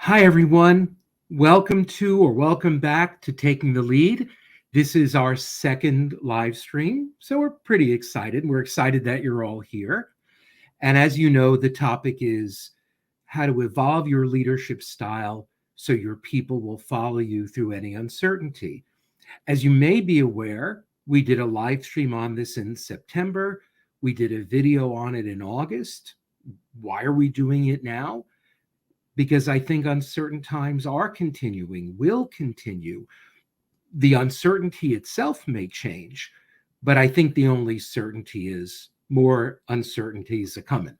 Hi, everyone. Welcome back to Taking the Lead. This is our second live stream, so we're pretty excited. We're excited that you're all here. And as you know, the topic is how to evolve your leadership style so your people will follow you through any uncertainty. As you may be aware, we did a live stream on this in September. We did a video on it in August. Why are we doing it now? Because I think uncertain times are continuing, will continue. The uncertainty itself may change, but I think the only certainty is more uncertainties are coming.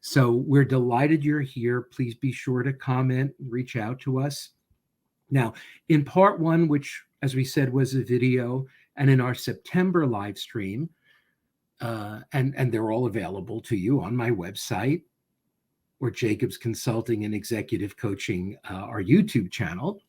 So we're delighted you're here. Please be sure to comment, reach out to us. Now, in part one, which, as we said, was a video, and in our September live stream, and they're all available to you on my website, or Jacobs Consulting and Executive Coaching, our YouTube channel.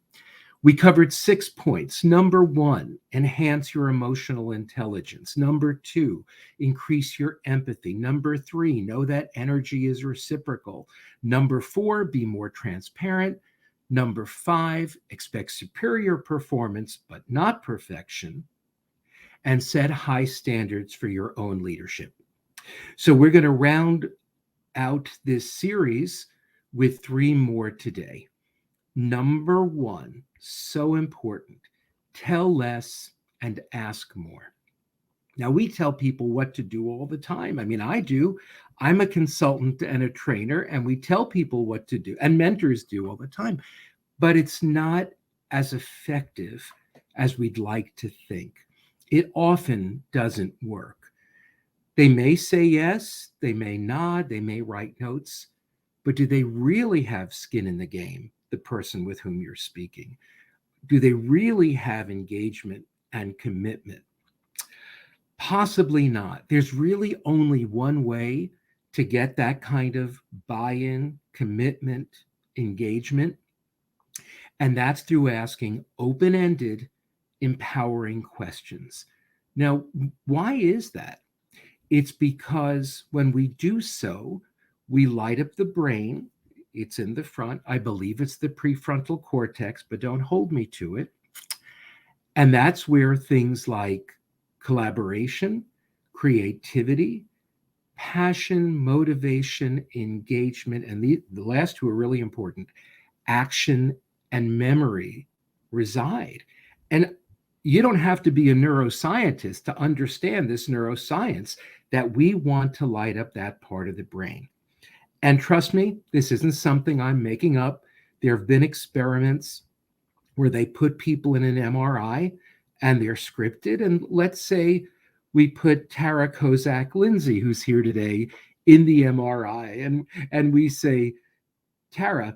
We covered 6 points. Number 1, enhance your emotional intelligence. Number 2, increase your empathy. Number 3, know that energy is reciprocal. Number 4, be more transparent. Number 5, expect superior performance, but not perfection. And set high standards for your own leadership. So we're going to round out this series with 3 more today. Number 1, so important, tell less and ask more. Now, we tell people what to do all the time. I mean, I do. I'm a consultant and a trainer, and we tell people what to do, and mentors do all the time. But it's not as effective as we'd like to think. It often doesn't work. They may say yes, they may nod, they may write notes, but do they really have skin in the game, the person with whom you're speaking? Do they really have engagement and commitment? Possibly not. There's really only one way to get that kind of buy-in, commitment, engagement, and that's through asking open-ended, empowering questions. Now, why is that? It's because when we do so, we light up the brain. It's in the front. I believe it's the prefrontal cortex, but don't hold me to it. And that's where things like collaboration, creativity, passion, motivation, engagement, and the last 2 are really important, action and memory reside. And you don't have to be a neuroscientist to understand this neuroscience, that we want to light up that part of the brain. And trust me, this isn't something I'm making up. There have been experiments where they put people in an MRI and they're scripted. And let's say we put Tara Kozak-Lindsay, who's here today, in the MRI, and we say, Tara,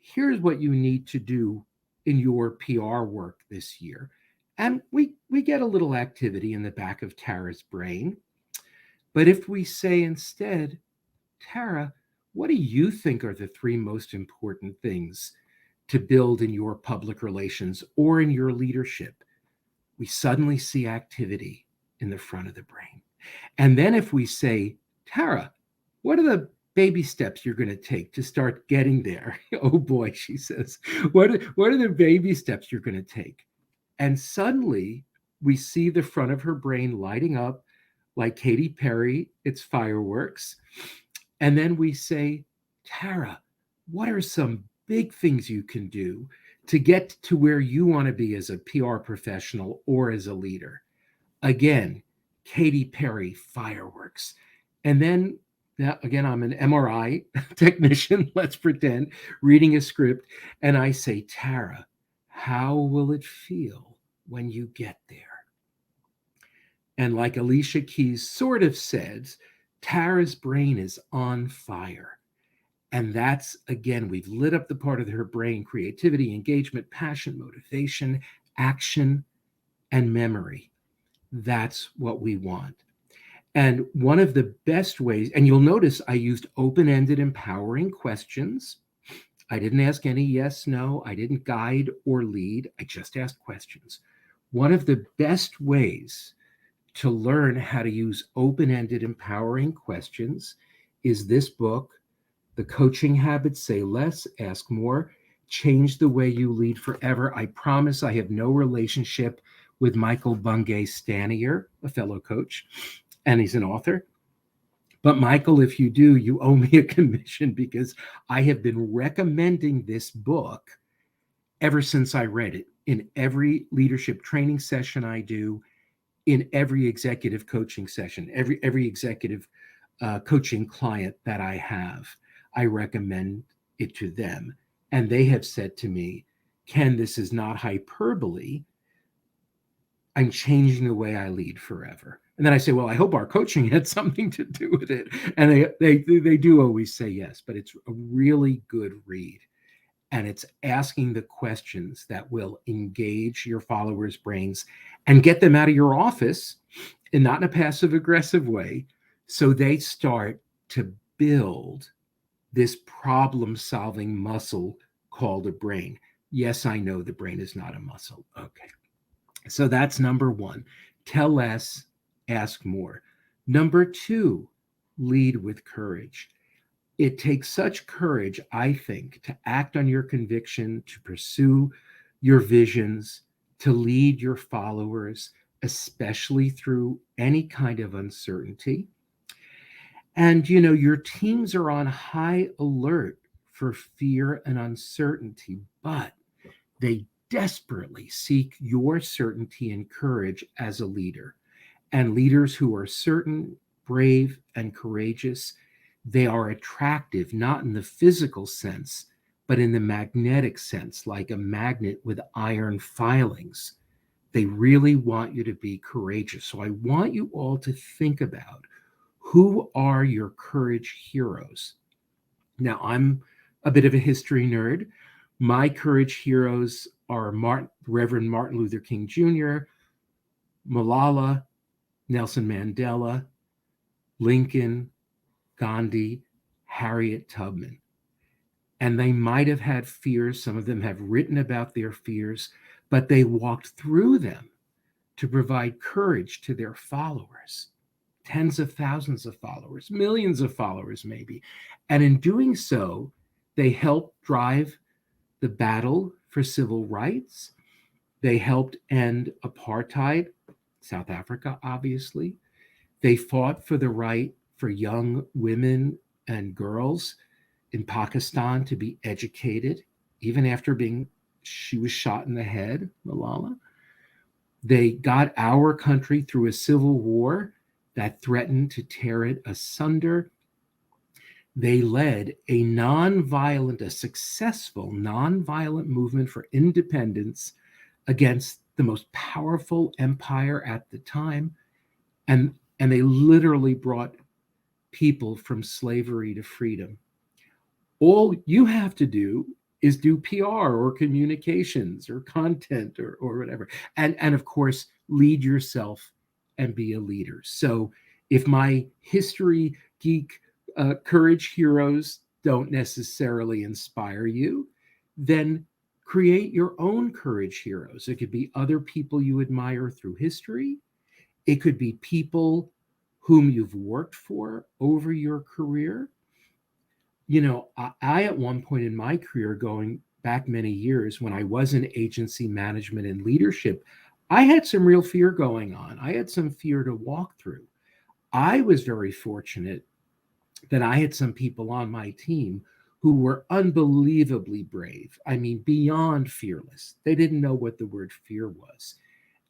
here's what you need to do in your PR work this year. And we get a little activity in the back of Tara's brain. But if we say instead, Tara, what do you think are the 3 most important things to build in your public relations or in your leadership? We suddenly see activity in the front of the brain. And then if we say, Tara, what are the baby steps you're going to take to start getting there? Oh boy, she says, what are the baby steps you're going to take? And suddenly we see the front of her brain lighting up like Katy Perry, it's fireworks. And then we say, Tara, what are some big things you can do to get to where you want to be as a PR professional or as a leader? Again, Katy Perry, fireworks. And then, again, I'm an MRI technician, let's pretend, reading a script. And I say, Tara, how will it feel when you get there? And like Alicia Keys sort of says, Tara's brain is on fire. And that's, again, we've lit up the part of her brain, creativity, engagement, passion, motivation, action, and memory. That's what we want. And one of the best ways, and you'll notice I used open-ended, empowering questions. I didn't ask any yes, no. I didn't guide or lead. I just asked questions. One of the best ways to learn how to use open-ended, empowering questions is this book, The Coaching Habits, Say Less, Ask More. change the way you lead forever. I promise I have no relationship with Michael Bungay Stanier, a fellow coach, and he's an author. But Michael, if you do, you owe me a commission because I have been recommending this book ever since I read it in every leadership training session I do, in every executive coaching session, every executive coaching client that I have, I recommend it to them. And they have said to me, Ken, this is not hyperbole. I'm changing the way I lead forever. And then I say, well, I hope our coaching had something to do with it. And they do always say yes, but it's a really good read. And it's asking the questions that will engage your followers' brains and get them out of your office, and not in a passive aggressive way, so they start to build this problem solving muscle called a brain. Yes, I know the brain is not a muscle. Okay. So that's number one. Tell less, ask more. Number two, lead with courage. It takes such courage, I think, to act on your conviction, to pursue your visions, to lead your followers, especially through any kind of uncertainty. And, your teams are on high alert for fear and uncertainty, but they desperately seek your certainty and courage as a leader. And leaders who are certain, brave, and courageous, they are attractive, not in the physical sense, but in the magnetic sense, like a magnet with iron filings. They really want you to be courageous. So I want you all to think about, who are your courage heroes? Now, I'm a bit of a history nerd. My courage heroes are Reverend Martin Luther King Jr., Malala, Nelson Mandela, Lincoln, Gandhi, Harriet Tubman. And they might have had fears. Some of them have written about their fears, but they walked through them to provide courage to their followers. Tens of thousands of followers, millions of followers, maybe. And in doing so, they helped drive the battle for civil rights. They helped end apartheid, South Africa, obviously. They fought for the right for young women and girls in Pakistan to be educated, even after she was shot in the head, Malala. They got our country through a civil war that threatened to tear it asunder. They led a successful nonviolent movement for independence against the most powerful empire at the time. And they literally brought people from slavery to freedom. All you have to do is do PR or communications or content or whatever. And of course, lead yourself and be a leader. So if my history geek courage heroes don't necessarily inspire you, then create your own courage heroes. It could be other people you admire through history. It could be people whom you've worked for over your career. I at one point in my career, going back many years, when I was in agency management and leadership, I had some real fear going on. I had some fear to walk through. I was very fortunate that I had some people on my team who were unbelievably brave. I mean, beyond fearless. They didn't know what the word fear was.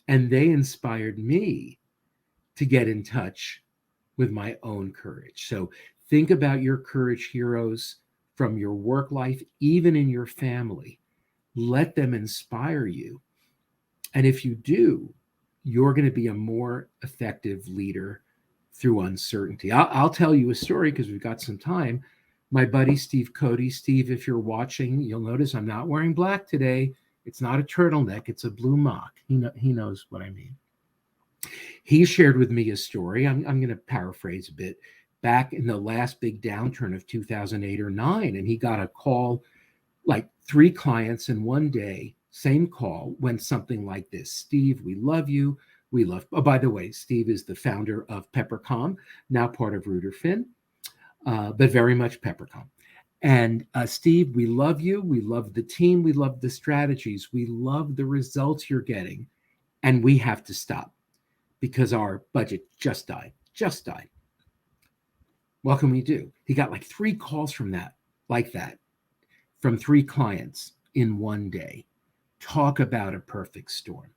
And they inspired me to get in touch with my own courage. So think about your courage heroes from your work life, even in your family. Let them inspire you. And if you do, you're going to be a more effective leader through uncertainty. I'll tell you a story because we've got some time. My buddy, Steve Cody. Steve, if you're watching, you'll notice I'm not wearing black today. It's not a turtleneck. It's a blue mock. He knows what I mean. He shared with me a story. I'm going to paraphrase a bit. Back in the last big downturn of 2008 or 9, and he got a call, like 3 clients in one day, same call, went something like this: Steve, we love you. Oh, by the way, Steve is the founder of Peppercom, now part of Ruderfin, but very much Peppercom. And Steve, we love you. We love the team. We love the strategies. We love the results you're getting. And we have to stop because our budget just died. Just died. What can we do? He got like 3 calls from that, like that, from 3 clients in one day. Talk about a perfect storm.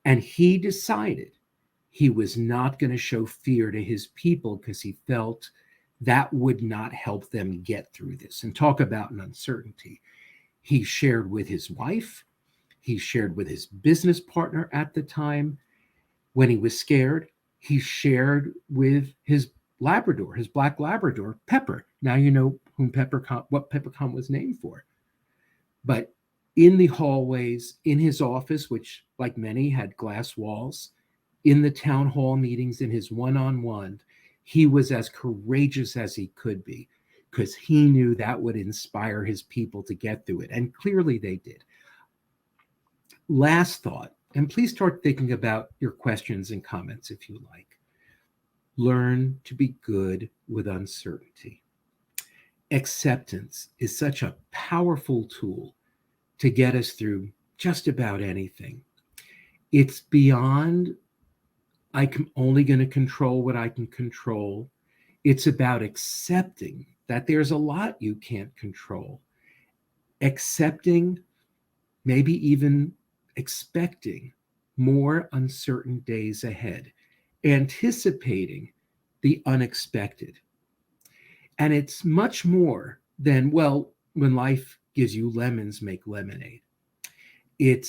And he decided he was not going to show fear to his people because he felt that would not help them get through this. And talk about an uncertainty. He shared with his wife, he shared with his business partner at the time. When he was scared, he shared with his Labrador, his black Labrador, Pepper. Now you know what Peppercon was named for. But in the hallways, in his office, which, like many, had glass walls, in the town hall meetings, in his one on one, he was as courageous as he could be because he knew that would inspire his people to get through it. And clearly they did. Last thought, and please start thinking about your questions and comments if you like. Learn to be good with uncertainty. Acceptance is such a powerful tool to get us through just about anything. It's beyond, I'm only going to control what I can control. It's about accepting that there's a lot you can't control. Accepting, maybe even expecting more uncertain days ahead, anticipating the unexpected. And it's much more than, well, when life gives you lemons, make lemonade. It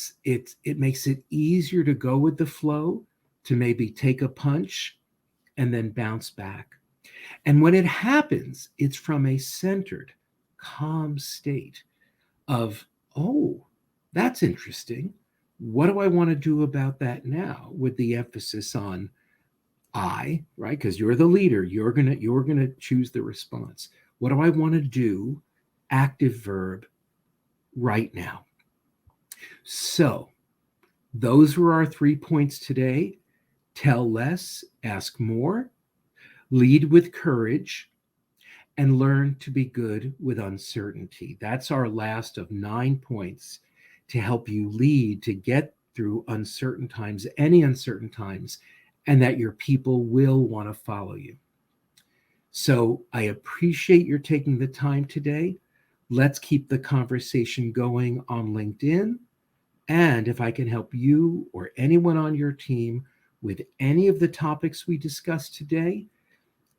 makes it easier to go with the flow, to maybe take a punch and then bounce back. And when it happens, it's from a centered, calm state of, oh, that's interesting. What do I want to do about that now? With the emphasis on I, right? Because you're the leader. You're gonna choose the response. What do I want to do? Active verb right now. So those were our 3 points today. Tell less, ask more, lead with courage, and learn to be good with uncertainty. That's our last of 9 points to help you lead to get through uncertain times, any uncertain times, and that your people will want to follow you. So I appreciate your taking the time today. Let's keep the conversation going on LinkedIn. And if I can help you or anyone on your team with any of the topics we discussed today,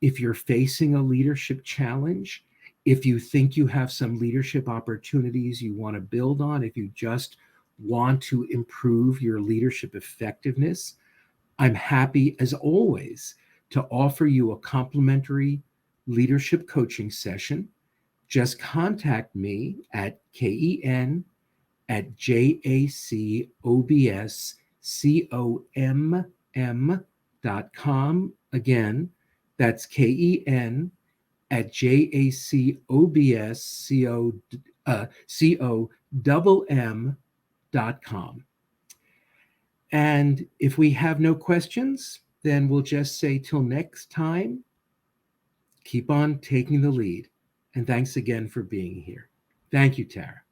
if you're facing a leadership challenge, if you think you have some leadership opportunities you want to build on, if you just want to improve your leadership effectiveness, I'm happy as always to offer you a complimentary leadership coaching session. Just contact me at ken@jacobscomm.com. Again, that's ken@jacobscomm.com. And if we have no questions, then we'll just say till next time, keep on taking the lead. And thanks again for being here. Thank you, Tara.